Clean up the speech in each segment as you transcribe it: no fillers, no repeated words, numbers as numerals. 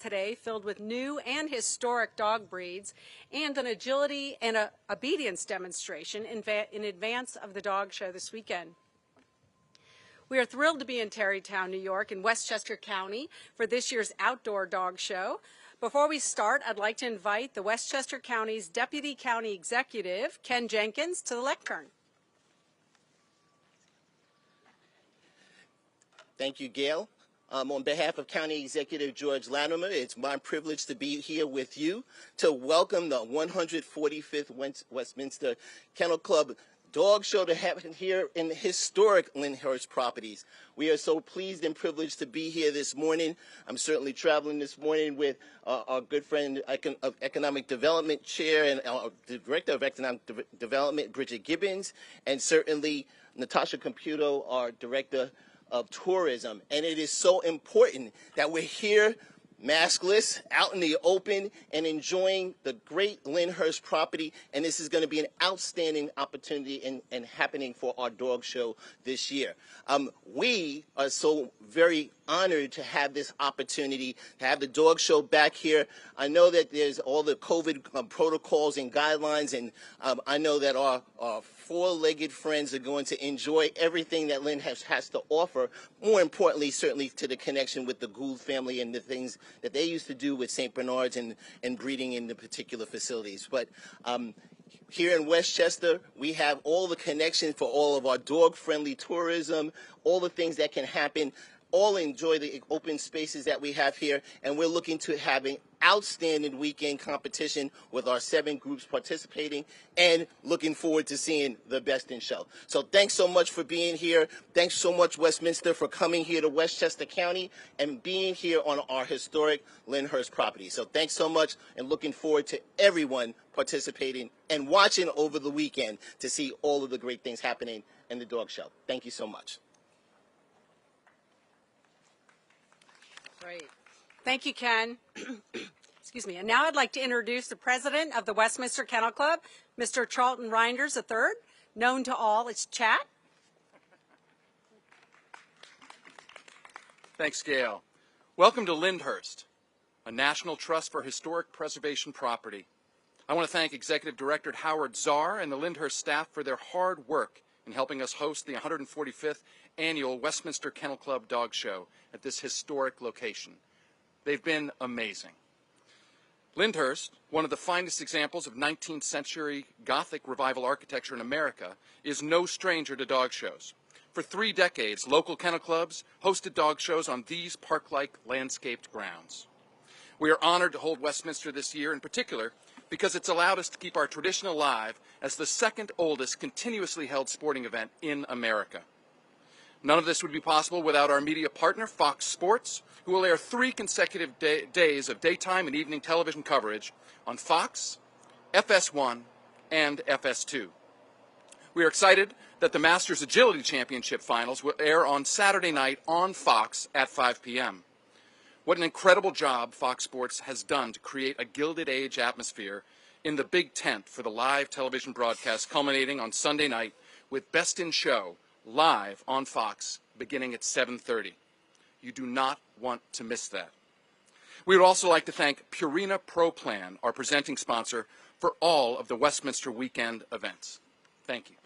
today filled with new and historic dog breeds and an agility and obedience demonstration in advance of the dog show this weekend. We are thrilled to be in Tarrytown, New York, in Westchester County for this year's outdoor dog show. Before we start, I'd like to invite the Westchester County's Deputy County Executive, Ken Jenkins, to the lectern. Thank you, Gail. On behalf of County Executive George Latimer, it's my privilege to be here with you to welcome the 145th Westminster Kennel Club Dog Show to happen here in the historic Lyndhurst properties. We are so pleased and privileged to be here this morning. I'm certainly traveling this morning with our good friend of Economic Development Chair and our Director of Economic Development, Bridget Gibbons, and certainly Natasha Computo, our Director of Tourism. And it is so important that we're here maskless, out in the open, and enjoying the great Lyndhurst property. And this is going to be an outstanding opportunity and happening for our dog show this year. We are so very honored to have this opportunity to have the dog show back here. I know that there's all the COVID protocols and guidelines, and I know that our four-legged friends are going to enjoy everything that Lyndhurst has to offer. More importantly, certainly to the connection with the Gould family and the things that they used to do with St. Bernards and breeding in the particular facilities. But here in Westchester, we have all the connections for all of our dog-friendly tourism, all the things that can happen. All enjoy the open spaces that we have here, and we're looking to have an outstanding weekend competition with our 7 groups participating and looking forward to seeing the best in show. So thanks so much for being here. Thanks so much, Westminster, for coming here to Westchester County and being here on our historic Lyndhurst property. So thanks so much, and looking forward to everyone participating and watching over the weekend to see all of the great things happening in the dog show. Thank you so much. Great. Thank you, Ken. Excuse me. And now I'd like to introduce the president of the Westminster Kennel Club, Mr. Charlton Reinders III, known to all as Chat. Thanks, Gail. Welcome to Lyndhurst, a National Trust for Historic Preservation Property. I want to thank Executive Director Howard Czar and the Lyndhurst staff for their hard work in helping us host the 145th Annual Westminster Kennel Club Dog Show at this historic location. They've been amazing. Lyndhurst, one of the finest examples of 19th century Gothic revival architecture in America, is no stranger to dog shows. For 3 decades, local kennel clubs hosted dog shows on these park-like landscaped grounds. We are honored to hold Westminster this year in particular because it's allowed us to keep our tradition alive as the 2nd oldest continuously held sporting event in America. None of this would be possible without our media partner, Fox Sports, who will air 3 consecutive days of daytime and evening television coverage on Fox, FS1, and FS2. We are excited that the Masters Agility Championship Finals will air on Saturday night on Fox at 5 p.m. What an incredible job Fox Sports has done to create a Gilded Age atmosphere in the big tent for the live television broadcast culminating on Sunday night with Best in Show live on Fox beginning at 7:30. You do not want to miss that. We would also like to thank Purina Pro Plan, our presenting sponsor, for all of the Westminster weekend events. Thank you.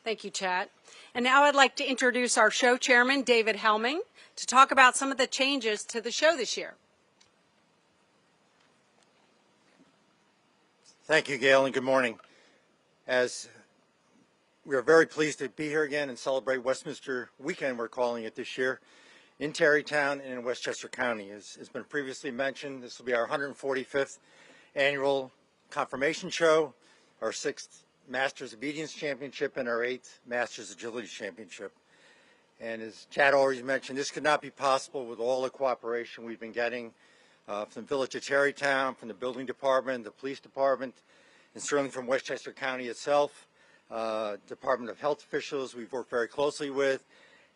Thank you, Chat. And now I'd like to introduce our show chairman, David Helming, to talk about some of the changes to the show this year. Thank you, Gail, and good morning. As we are very pleased to be here again and celebrate Westminster Weekend, we're calling it this year, in Tarrytown and in Westchester County. As has been previously mentioned, this will be our 145th annual confirmation show, our 6th Masters Obedience Championship, and our 8th Masters Agility Championship. And as Chad already mentioned, this could not be possible with all the cooperation we've been getting from the Village of Tarrytown, from the Building Department, the Police Department, and certainly from Westchester County itself, Department of Health officials we've worked very closely with.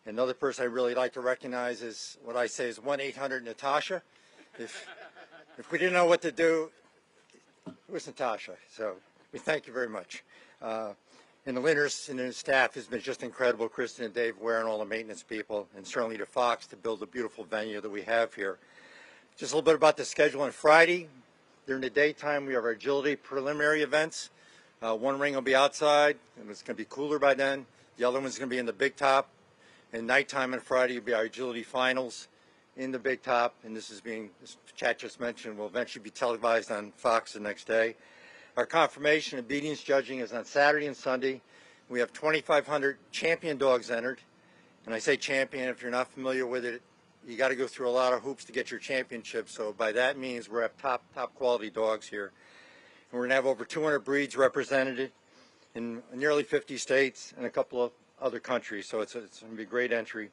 Another person I really like to recognize is what I say is 1-800-Natasha. If we didn't know what to do, it was Natasha. So we thank you very much. And the Lyndhurst and his staff has been just incredible. Kristen and Dave Ware and all the maintenance people, and certainly to Fox to build a beautiful venue that we have here. Just a little bit about the schedule on Friday. During the daytime, we have our agility preliminary events. One ring will be outside, and it's going to be cooler by then. The other one's going to be in the big top. And nighttime on Friday will be our agility finals in the big top. And this is being, as Chat just mentioned, will eventually be televised on Fox the next day. Our confirmation and obedience judging is on Saturday and Sunday. We have 2,500 champion dogs entered. And I say champion, if you're not familiar with it, you got to go through a lot of hoops to get your championship. So by that means, we're at top quality dogs here. And we're going to have over 200 breeds represented in nearly 50 states and a couple of other countries. So it's going to be a great entry.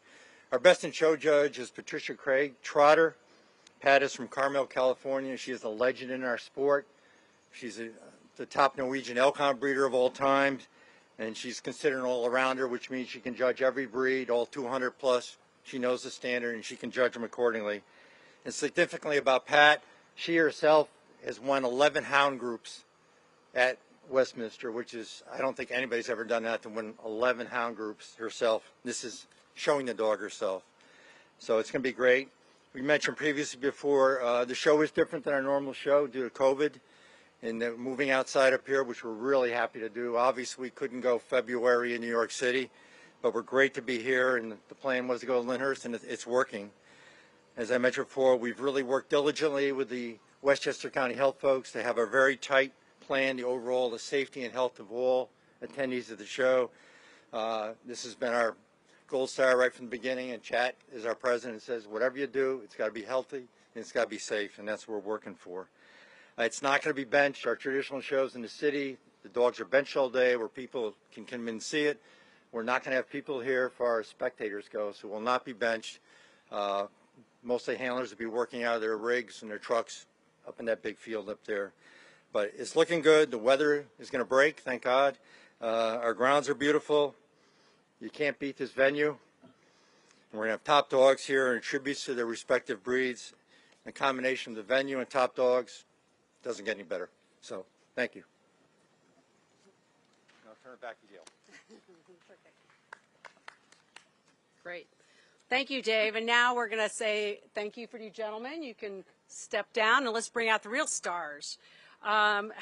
Our best in show judge is Patricia Craig Trotter. Pat is from Carmel, California. She is a legend in our sport. She's the top Norwegian elk hound breeder of all time. And she's considered an all-arounder, which means she can judge every breed, all 200 plus. She knows the standard, and she can judge them accordingly. And significantly about Pat, she herself has won 11 hound groups at Westminster, which is, I don't think anybody's ever done that, to win 11 hound groups herself. This is showing the dog herself. So it's going to be great. We mentioned previously before, the show is different than our normal show due to COVID. And moving outside up here, which we're really happy to do. Obviously, we couldn't go February in New York City, but we're great to be here, and the plan was to go to Lyndhurst, and it's working. As I mentioned before, we've really worked diligently with the Westchester County Health folks to have a very tight plan, the safety and health of all attendees of the show. This has been our gold star right from the beginning, and Chat is our president, says whatever you do, it's got to be healthy, and it's got to be safe, and that's what we're working for. It's not going to be benched. Our traditional shows in the city, the dogs are benched all day where people can come in and see it. We're not going to have people here for our spectators go, so we'll not be benched. Mostly handlers will be working out of their rigs and their trucks up in that big field up there. But it's looking good. The weather is going to break, thank God. Our grounds are beautiful. You can't beat this venue. And we're going to have top dogs here and tributes to their respective breeds. The combination of the venue and top dogs doesn't get any better. So, thank you. I'll turn it back to Gail. Great. Thank you, Dave. And now we're going to say thank you for you gentlemen. You can step down and let's bring out the real stars. We're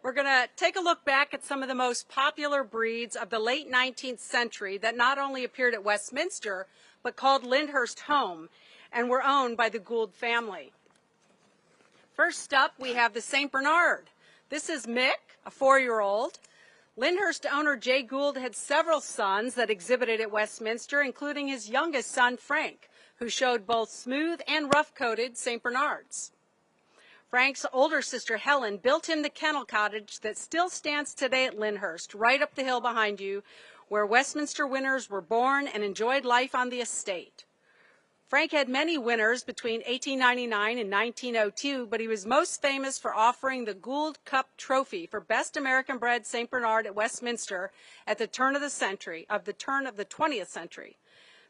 going to take a look back at some of the most popular breeds of the late 19th century that not only appeared at Westminster, but called Lyndhurst home and were owned by the Gould family. First up, we have the St. Bernard. This is Mick, a 4-year-old. Lyndhurst owner Jay Gould had several sons that exhibited at Westminster, including his youngest son, Frank, who showed both smooth and rough-coated St. Bernards. Frank's older sister, Helen, built him the kennel cottage that still stands today at Lyndhurst, right up the hill behind you, where Westminster winners were born and enjoyed life on the estate. Frank had many winners between 1899 and 1902, but he was most famous for offering the Gould Cup Trophy for Best American-bred St. Bernard at Westminster at the turn of the 20th century.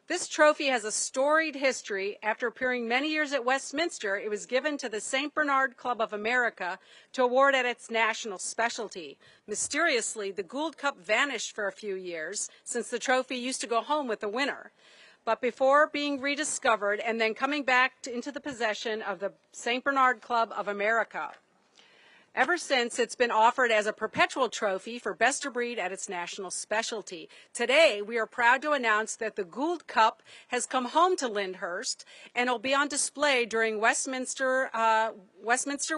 This trophy has a storied history. After appearing many years at Westminster, it was given to the St. Bernard Club of America to award at its national specialty. Mysteriously, the Gould Cup vanished for a few years, since the trophy used to go home with the winner. But before being rediscovered and then coming back into the possession of the St. Bernard Club of America. Ever since, it's been offered as a perpetual trophy for best of breed at its national specialty. Today, we are proud to announce that the Gould Cup has come home to Lyndhurst and will be on display during Westminster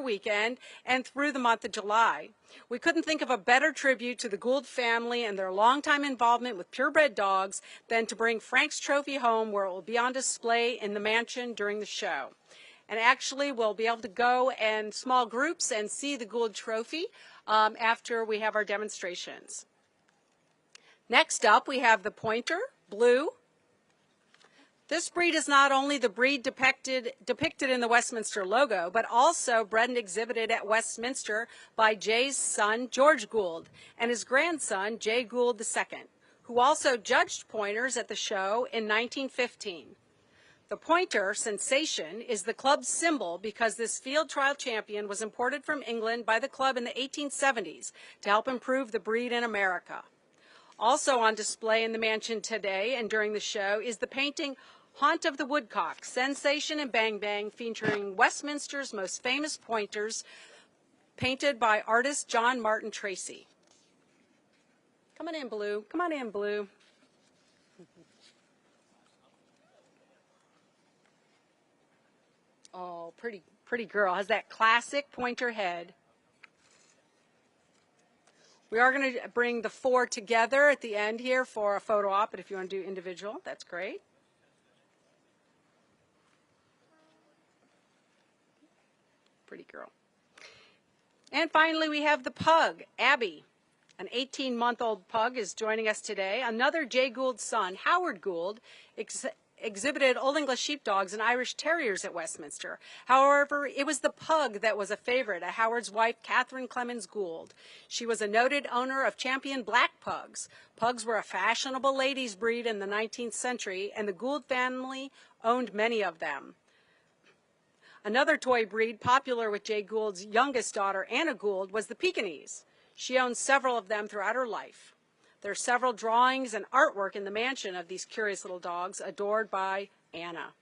weekend and through the month of July. We couldn't think of a better tribute to the Gould family and their longtime involvement with purebred dogs than to bring Frank's trophy home, where it will be on display in the mansion during the show. And actually, we'll be able to go in small groups and see the Gould trophy after we have our demonstrations. Next up, we have the Pointer, Blue. This breed is not only the breed depicted in the Westminster logo, but also bred and exhibited at Westminster by Jay's son, George Gould, and his grandson, Jay Gould II, who also judged pointers at the show in 1915. The pointer, Sensation, is the club's symbol because this field trial champion was imported from England by the club in the 1870s to help improve the breed in America. Also on display in the mansion today and during the show is the painting Haunt of the Woodcock, Sensation and Bang Bang, featuring Westminster's most famous pointers, painted by artist John Martin Tracy. Come on in, Blue. Come on in, Blue. Oh, pretty girl. Has that classic pointer head. We are going to bring the four together at the end here for a photo op, but if you want to do individual, that's great. Pretty girl. And finally, we have the Pug, Abby. An 18-month-old pug is joining us today. Another Jay Gould's son, Howard Gould, exhibited Old English sheepdogs and Irish terriers at Westminster. However, it was the pug that was a favorite of Howard's wife, Catherine Clemens Gould. She was a noted owner of champion black pugs. Pugs were a fashionable ladies' breed in the 19th century, and the Gould family owned many of them. Another toy breed popular with Jay Gould's youngest daughter, Anna Gould, was the Pekingese. She owned several of them throughout her life. There are several drawings and artwork in the mansion of these curious little dogs adored by Anna.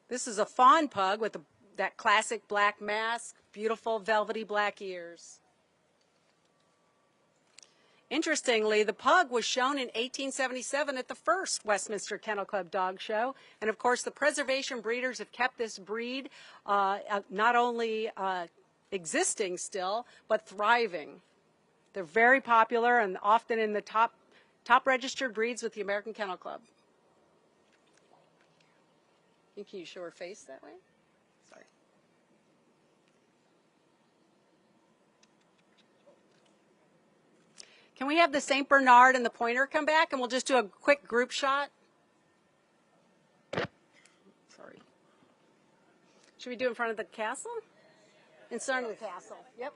This is a Fawn Pug with that classic black mask, beautiful velvety black ears. Interestingly, the pug was shown in 1877 at the first Westminster Kennel Club Dog Show. And of course, the preservation breeders have kept this breed not only existing still, but thriving. They're very popular and often in the top registered breeds with the American Kennel Club. Can you show her face that way? Sorry. Can we have the St. Bernard and the pointer come back, and we'll just do a quick group shot? Sorry. Should we do it in front of the castle? In front of the castle. Yep.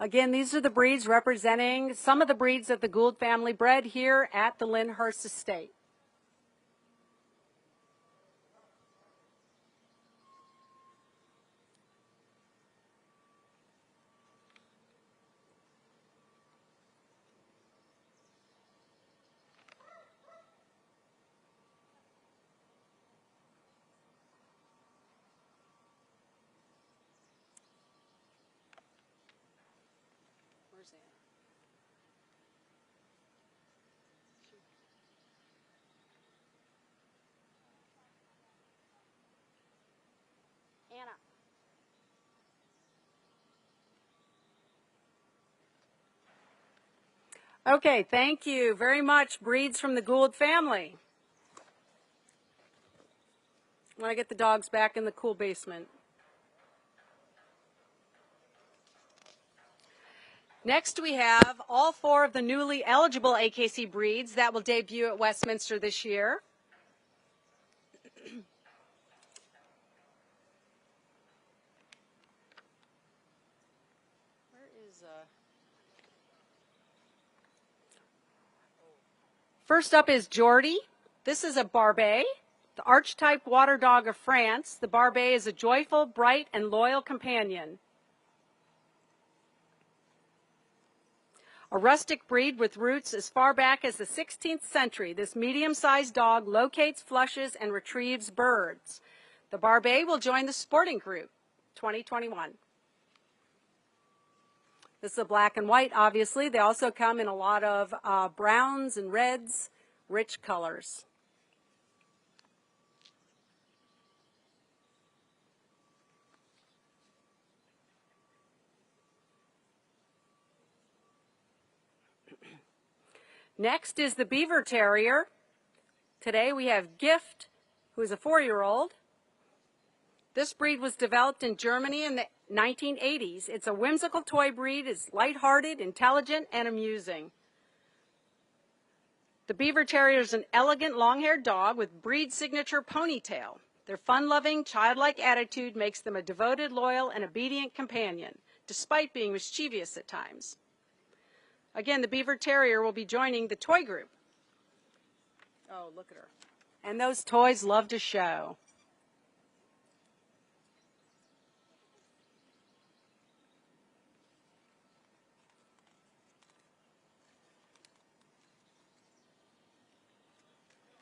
Again, these are the breeds representing some of the breeds that the Gould family bred here at the Lyndhurst Estate. Anna. Okay, thank you very much, breeds from the Gould family. I want to get the dogs back in the cool basement. Next, we have all four of the newly eligible AKC breeds that will debut at Westminster this year. First up is Jordy. This is a Barbet, the archetype water dog of France. The Barbet is a joyful, bright, and loyal companion. A rustic breed with roots as far back as the 16th century, this medium-sized dog locates, flushes, and retrieves birds. The Barbet will join the sporting group, 2021. This is a black and white, obviously. They also come in a lot of browns and reds, rich colors. Next is the Beaver Terrier. Today we have Gift, who is a 4-year-old. This breed was developed in Germany in the 1980s. It's a whimsical toy breed. It's lighthearted, intelligent, and amusing. The Beaver Terrier is an elegant, long-haired dog with breed signature ponytail. Their fun-loving, childlike attitude makes them a devoted, loyal, and obedient companion, despite being mischievous at times. Again, the Beaver Terrier will be joining the toy group. Oh, look at her. And those toys love to show.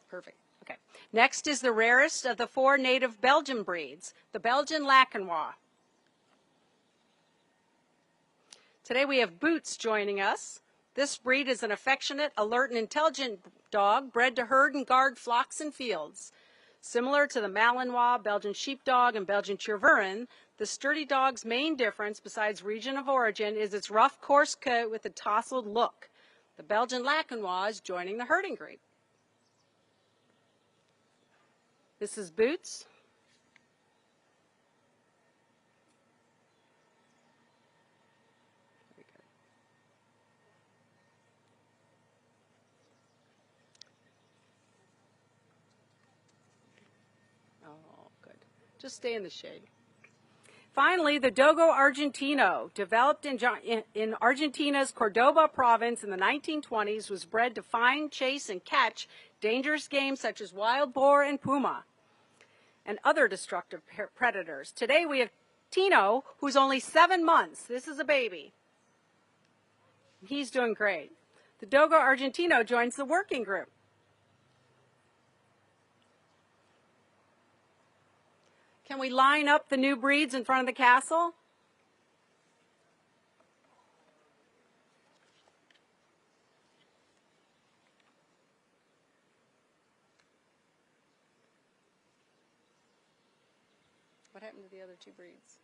Perfect. Okay. Next is the rarest of the 4 native Belgian breeds, the Belgian Lacanois. Today we have Boots joining us. This breed is an affectionate, alert, and intelligent dog bred to herd and guard flocks and fields. Similar to the Malinois, Belgian Sheepdog, and Belgian Tervuren, the sturdy dog's main difference, besides region of origin, is its rough, coarse coat with a tousled look. The Belgian Lacanois is joining the herding group. This is Boots. Oh, good. Just stay in the shade. Finally, the Dogo Argentino, developed in Argentina's Cordoba province in the 1920s, was bred to find, chase, and catch dangerous game such as wild boar and puma and other destructive predators. Today we have Tino, who's only 7 months. This is a baby. He's doing great. The Dogo Argentino joins the working group. Can we line up the new breeds in front of the castle? What happened to the other 2 breeds?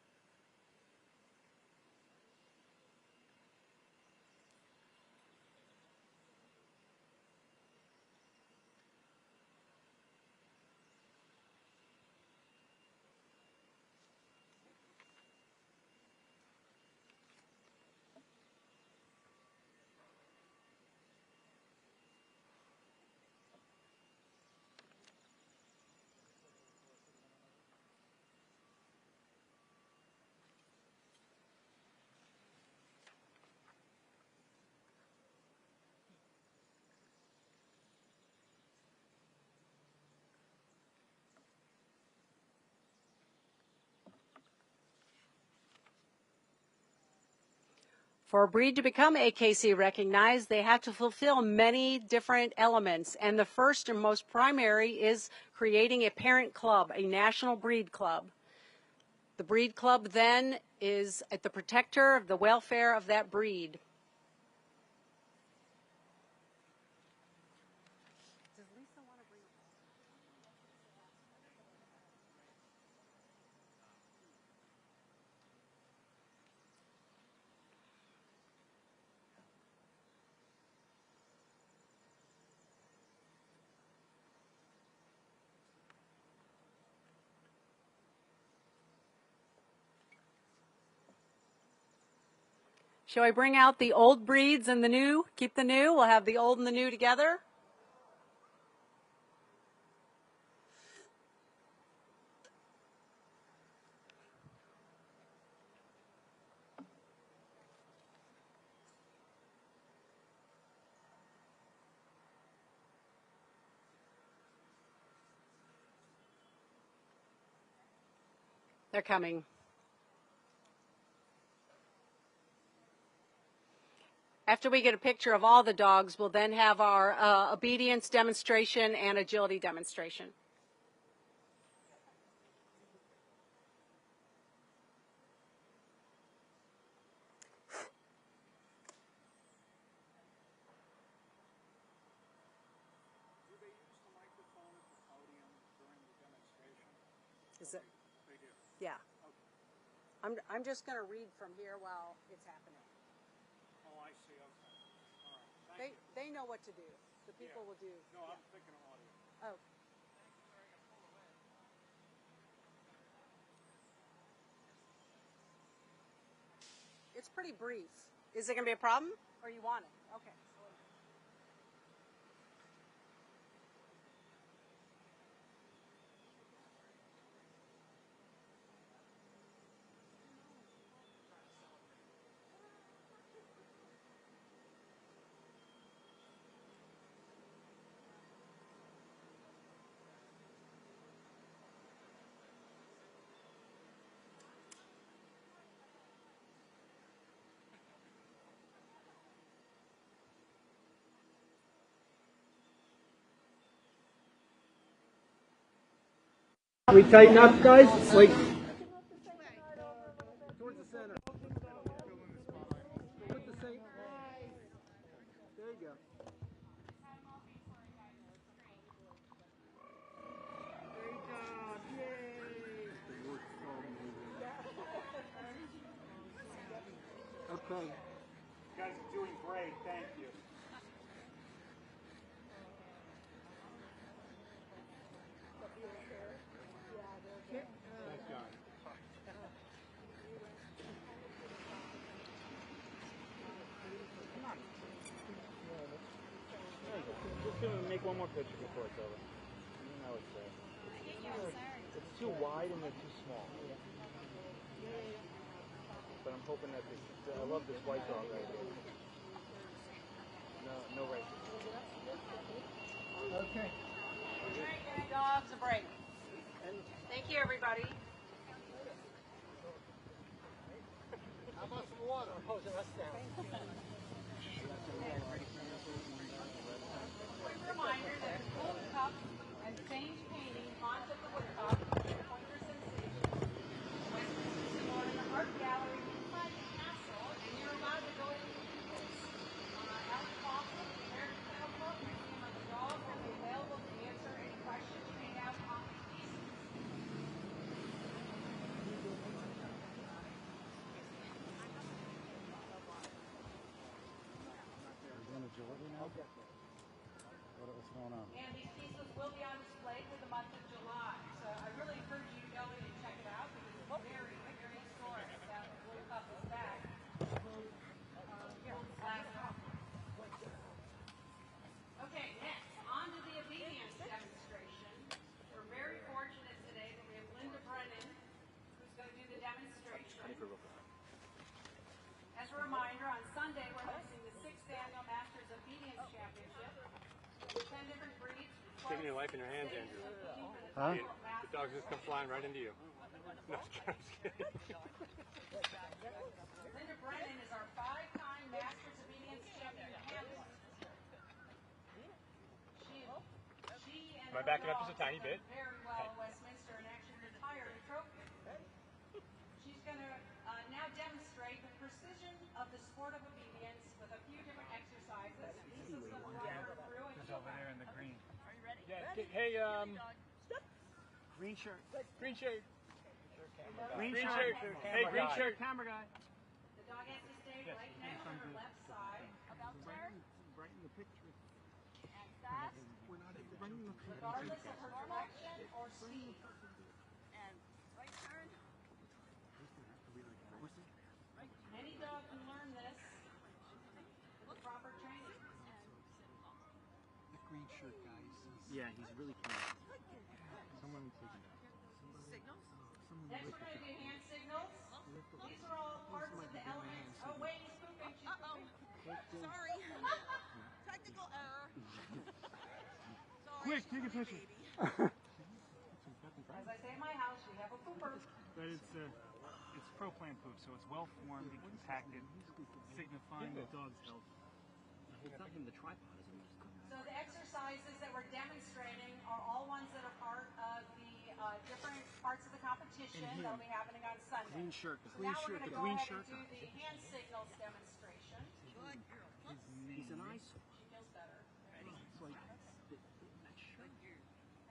For a breed to become AKC recognized, they have to fulfill many different elements, and the first and most primary is creating a parent club, a national breed club. The breed club then is the protector of the welfare of that breed. Shall I bring out the old breeds and the new? Keep the new. We'll have the old and the new together. They're coming. After we get a picture of all the dogs, we'll then have our obedience demonstration and agility demonstration. Is it? They do. Yeah. Okay. I'm just going to read from here while it's happening. Oh, I see. Okay. All right. They know what to do. The people will do. No, I'm thinking of audio. Oh. It's pretty brief. Is it going to be a problem, or you want it? Okay. We tighten up, guys? Like, towards the center. Put the same. There you go. Great job. Yay. Okay. You guys are doing great. Thank you. Just gonna make one more picture before it's over. I would say. It's too wide and they're too small. But I'm hoping that I love this white dog right here. No racism. Okay. All right, give the dogs a break. Thank you, everybody. How about some water? Oh, that's down. Quick reminder that the Gold Cup and Saint painting haunted the Woodcock, Pointers and City, Westminster Art Gallery inside the castle, and you're allowed to go in with people. Alex Foster, the American Kennel Club, Museum of the Dog, will be available to answer any questions you may have on these pieces. Jordy now? What's going on? And these pieces will be on display for the month of July. So I really encourage you to go in and check it out because it's very, very historic that World Cup is back. Okay, next, on to the obedience demonstration. We're very fortunate today that we have Linda Brennan, who's going to do the demonstration. As a reminder, on Sunday we're hosting the 6th Annual Masters Obedience Championship. 10 different breeds. Taking your life in your hands, Andrew. Huh? The dogs just come flying right into you. No, I'm just kidding. Linda Brennan is our 5-time Masters Obedience Champion panelist. She and Am I backing up just a tiny bit? very well at Westminster and actually retired a trophy. She's going to now demonstrate the precision of the sport of obedience with a few different exercises. Lisa's going to run her through and Just over there in the green. Are you ready? Yeah. Hey, green shirt. Green shirt. Green shirt. Hey, green shirt. Camera guy. the dog has to stay right next to her left side. About there. Brighten the picture. And fast. We're not bringing the picture. Regardless of her direction or speed. And right turn. Any dog can learn this with proper training. The green shirt guy. Yeah, he's really cute. Someone take it out. Signals. Next we're going to do hand signals. These are all parts of the elements. Oh wait, he's pooping. She's pooping. Sorry. Technical error. Sorry. Quick, take a picture. As I say in my house, we have a pooper. But it's pro-plan poop, so it's well formed and compacted, signifying the dog's health. whole thing in the tripod isn't just So the exercises that we're demonstrating are all ones that are part of the different parts of the competition that will be happening on Sunday. green shirt. The So green now shirt. we're going The to go green ahead shirt. and do the hand signals demonstration. Good girl. He's an eyesore. She feels better. It's like that shirt.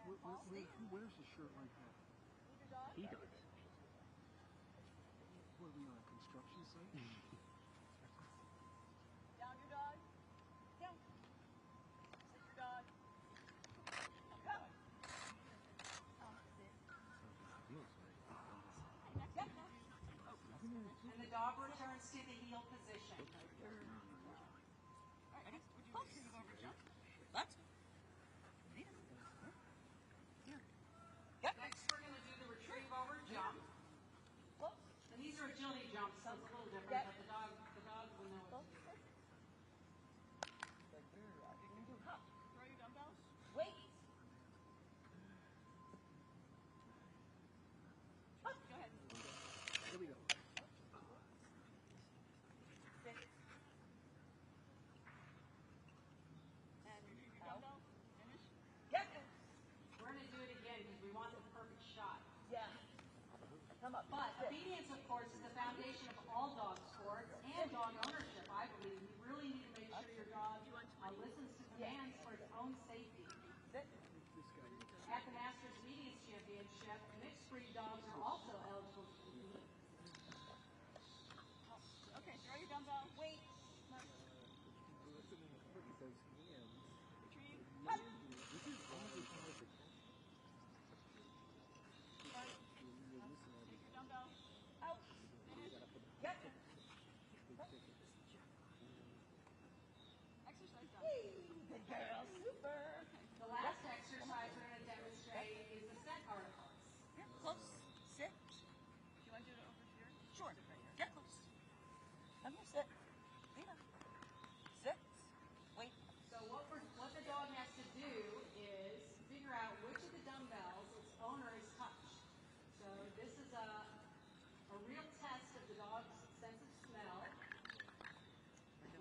Who wears a shirt like that? He does. What are we on a construction site? Down your dog. Down. Sit your dog. Come. And the dog returns to the heel position. Let's. Next, we're going to do the retrieve over jump. And these are agility jumps, so it's a little different, but the dog will know what to do. Throw your dumbbells. Wait. Go ahead. Here we go. Sit. And dumbbell. Finish. Get it. We're going to do it again because we want the perfect shot. Yeah. Come up. But obedience, of course, is the foundation of all dog sports and dog ownership, I believe. You really need to make sure your dog listens to commands for its own safety. Sit. At the Masters Obedience Championship, mixed breed dogs are also eligible to compete. Okay, throw your dumbbell. Wait. Retrieve. Up. Take your dumbbell. Out. Finish. Get it. Exercise done. Good girl. Super. The last exercise we're going to demonstrate is the scent articles. Here, close. Sit. Do you want to do it over here? Sure. Sit right here. Get close. Come here, sit. Lena. Sit. Wait. So what the dog has to do is figure out which of the dumbbells its owner has touched. So this is a real test of the dog's sense of smell.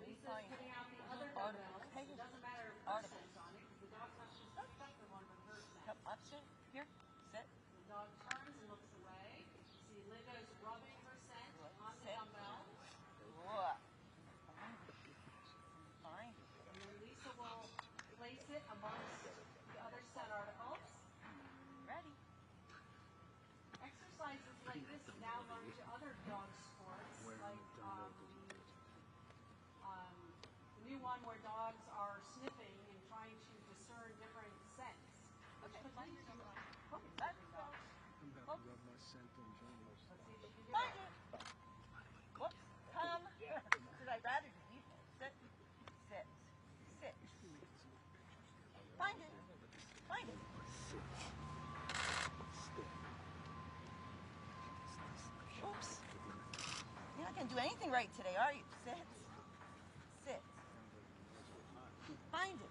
Lisa's putting out the other dumbbells. It doesn't matter if her scent's on it because the dog touches except for one with her scent. Come up, sit. Here. Sit. The dog turns and looks away. See Linda's rubbing her scent on the Sit. dumbbell. What? Fine. And then Lisa will place it amongst the other scent articles. Ready. Exercises like this now run to other dog sports, like the new one where dogs are sniffing and trying to discern different scents. Okay. Let's Find see your if dumbbell. she Let's go. I'm about to rub my scent on Johnny's. can do Find it. it. Whoops. Come. Should I rather you sit? Sit. Sit. Find it. Find it. Oops. You're not going to do anything right today, are you? Sit. Sit. Find it.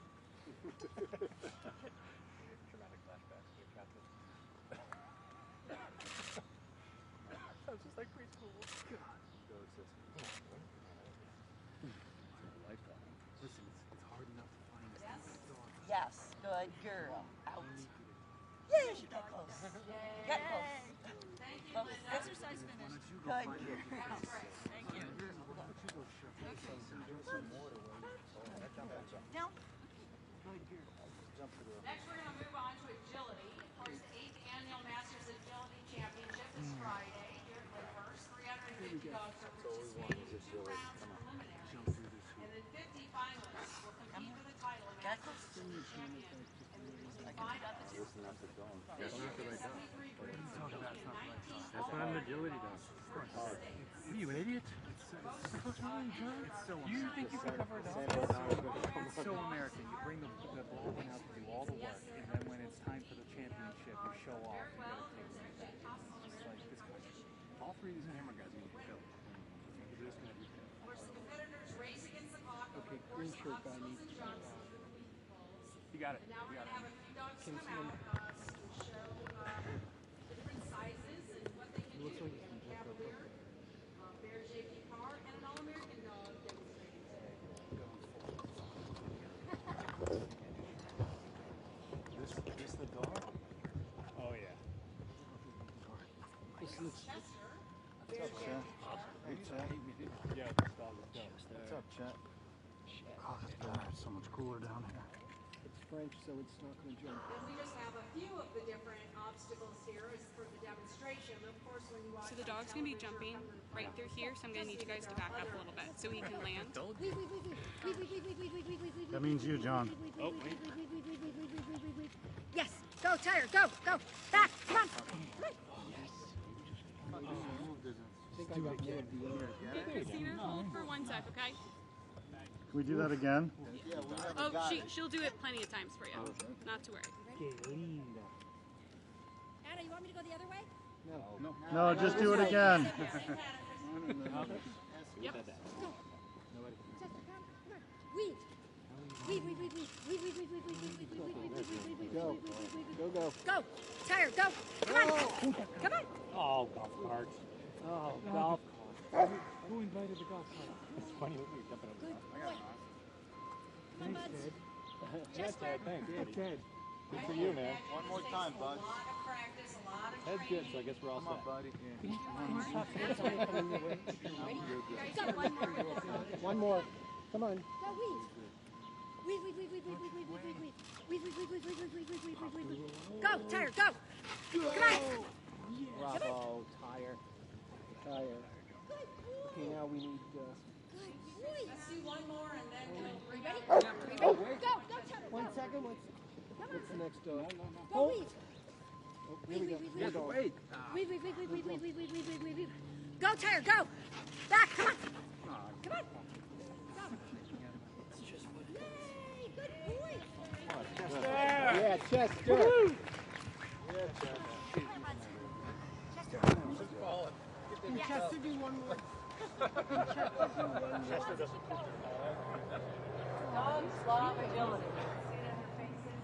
Dramatic flashback to your childhood. Sounds just like preschool. God. Listen, it's hard enough to find this dog. Yes. Good girl. Out. Yay! Get close. Get close. Thank you, Close. Linda. Exercise finished. You go Good find girl. it. That was great. Thank you. Why don't you go some water Down. Next, we're going to move on to agility. Of course, the 8th Annual Masters Agility Championship is Friday here at Lyndhurst. 350 dogs are participating in 2 rounds of preliminaries. And then 50 finalists will compete for the title of Get Masters close. Champion. And we will find out the two. This year, 73 breeds competing in 19 That's not an agility dog. Of course. What are you, an idiot? What's wrong, John? It's so you think you can cover it up? It's so American. You bring the bowling out to do all the work, and then when it's time for the championship, you show off. Very well. There's actually a top Like this guy. All three of these camera guys are going to be killed. They're just going to be killed. Of course, the competitors race against the clock over Okay, course green shirt guy obstacles needs and to jumps. You got it. And now we're You going got to have it. a few dogs swim out to show the different sizes and what they can do. We have a Cavalier, Bear JP Car, and an All-American dog demonstrating today. Chet. Oh, that's better. It's so much cooler down here. It's French, so it's not going to jump. And we just have a few of the different obstacles here as for the demonstration. Of course, when you watch So the dog's going to be jumping right through here, so I'm going to need you guys to back up a little bit so he can land. That means you, John. Oh, Yes. Go, Tyler. Go. Go. Back. Come on. I think I got more of the owner. Hey, Christina, hold for 1 sec, okay? Can we do that again? Oh, she'll do it plenty of times for you. Not to worry. Anna, you want me to go the other way? No, just do it again. Yep. Weave. Go. Go. Go. Tyler, go. Come on. Come on. Oh, golf cart. Oh, golf cart. Who invited the golf cart? It's funny when we were jumping over the golf cart. Come on, buds. Chest Ted, thanks, Yeah, buddy. Ted. Good for you, man. One more time, bud. A lot of practice, a lot of Ted's good, so I guess we're all set. buddy. One more. Come on. Go weave. Weave. Go, Tyler, go. Come on. Bravo, Tyre. Tyre. Okay, now we need. Let's do one more and then Are you ready? Oh, Go, Tyler. 1 second. What's the next dog? Go weave. Oh, here we go. More dog. Weave. Go, Tyler, go. Back, come on. Come on. Yay, good boy. Yeah, Chester. Chester, do one more. dogs love agility. See it in their faces.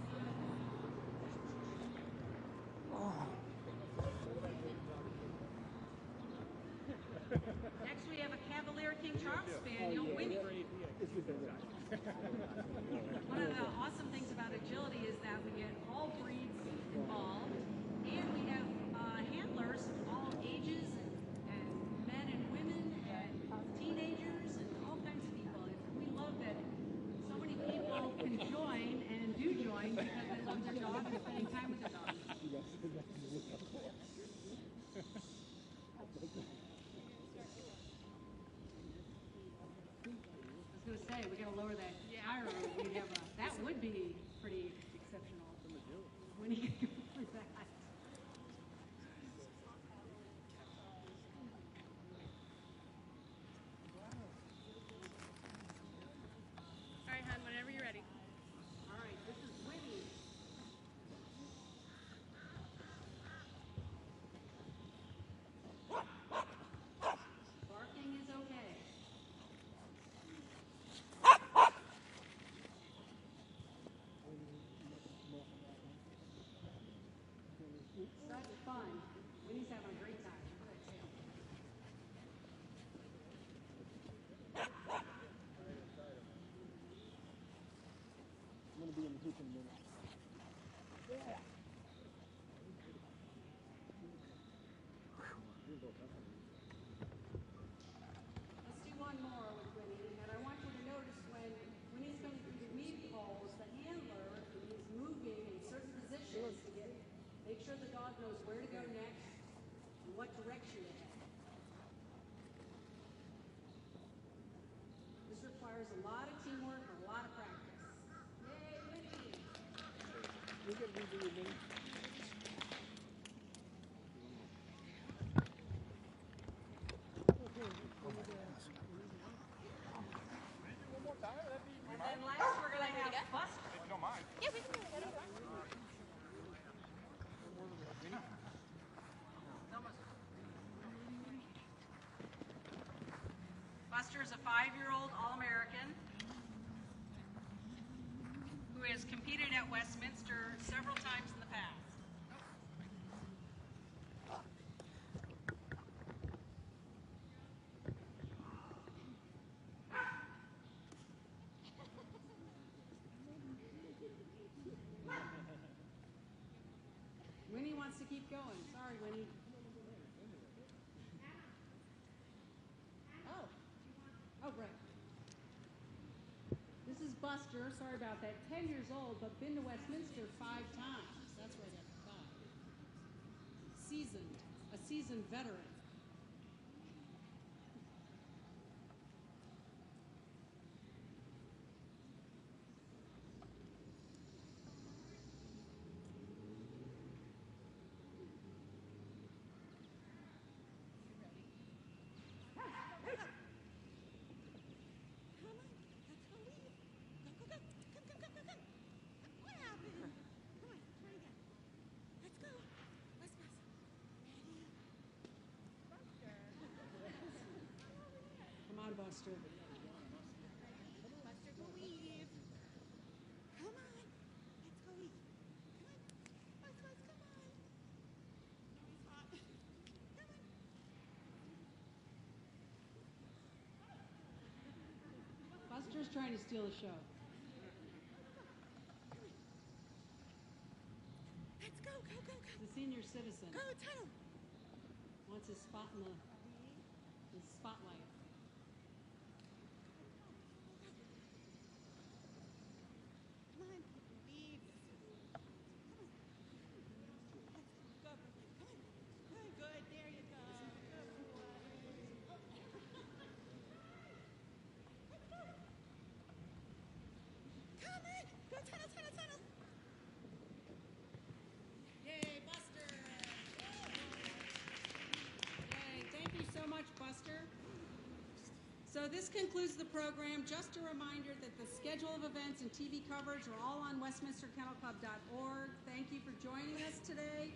Next we have a Cavalier King Charles Spaniel, Winnie. One of the awesome things about agility is that we get all breeds involved, and we have handlers of all ages, and men and women, and teenagers, and all kinds of people. And we love that so many people can join and do join because they love their dog and spending time with their dog. I was going to say, we got to lower that gyro. We have that would be pretty exceptional. When you go through that. All right, hon, whenever you're ready. All right, this is Winnie. Barking is okay. Such fun. Winnie's having a great time. Look at that tail. I'm going to be in the hoop in a minute. Let's do one more with Winnie, and I want you to notice when Winnie's going through the weave poles, the handler is moving in certain positions to make sure the dog knows where to go next and what direction to head. This requires a lot of teamwork and a lot of practice. Yay, Winnie! You get me to your name. And then last we're going to have Buster. If you don't mind. Yeah, we can do it. Buster is a 5-year-old All-American who has competed at Westminster several times in the past. Winnie wants to keep going. Sorry, Winnie. Oh, right. Buster, sorry about that, 10 years old, but been to Westminster 5 times. That's where I got the 5. A seasoned veteran. Buster. Buster, go weave. Come on. Let's go weave. Come on. Buzz, come on. He's hot. Come on. Buster's trying to steal the show. Let's go. The senior citizen. Go, Tuttle. Wants his spot in the spotlight. Yay, Buster! Yay, thank you so much, Buster. So this concludes the program. Just a reminder that the schedule of events and TV coverage are all on westminsterkennelclub.org. Thank you for joining us today.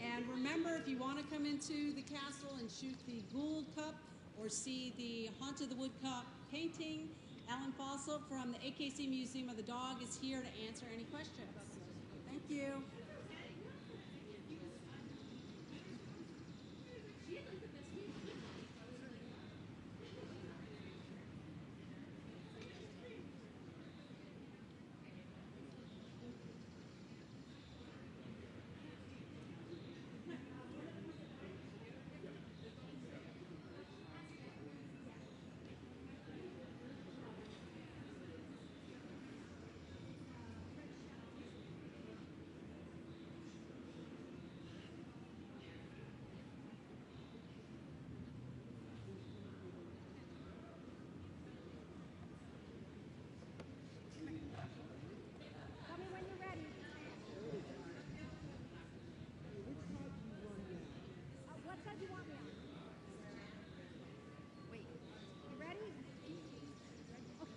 And remember, if you want to come into the castle and shoot the Gould Cup or see the Haunt of the Woodcock painting, Alan Fossil from the AKC Museum of the Dog is here to answer any questions. Thank you.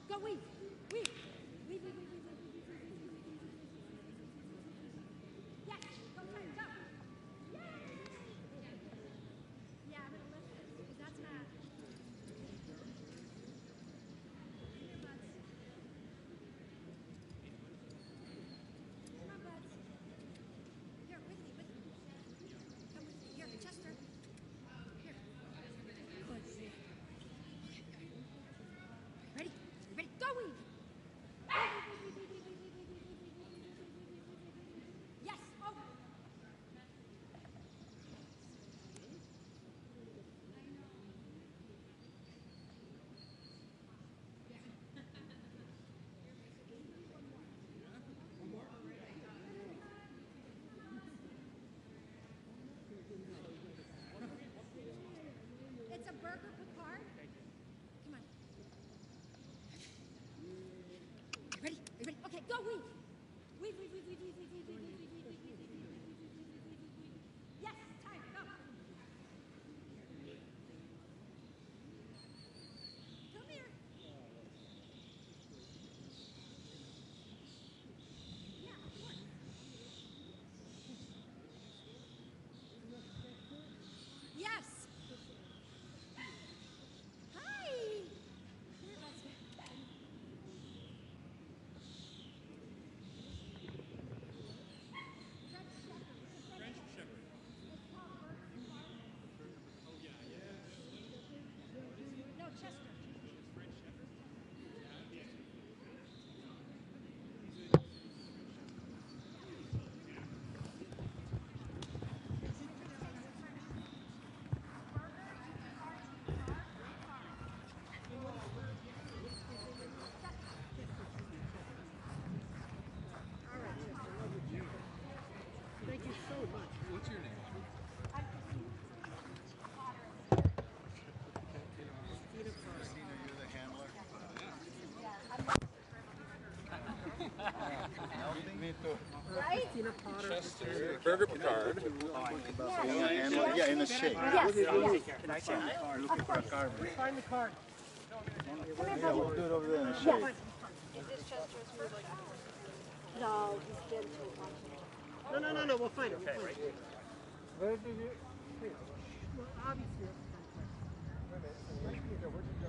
Go weave. Weave. Weave. Yes. Go, Tyler, go. Yay. Yeah, I'm going to lift this because that's not. Come on, buds. Here, with me. Come with me. Here, Chester. Here. Let's see. Ready? Ready? Go, weave! Yes, over. It's a burger Picard. Come on. Ready? Are you ready? Okay, go weave. Weave. Yes, time, go. Come here. Yeah, of course. Yes. Hi. Here, let's go. Stretch. Burger Potter. Chester. Burger Picard. Yeah, in the shade. Yes, yes. Can I say hi? Looking for a card. Find the card. Yeah, we'll do it over there in the shade. Is this Chester's first? No, he's gentle. No, we'll find it. We'll find it. Where did you? Well, obviously, that's the first.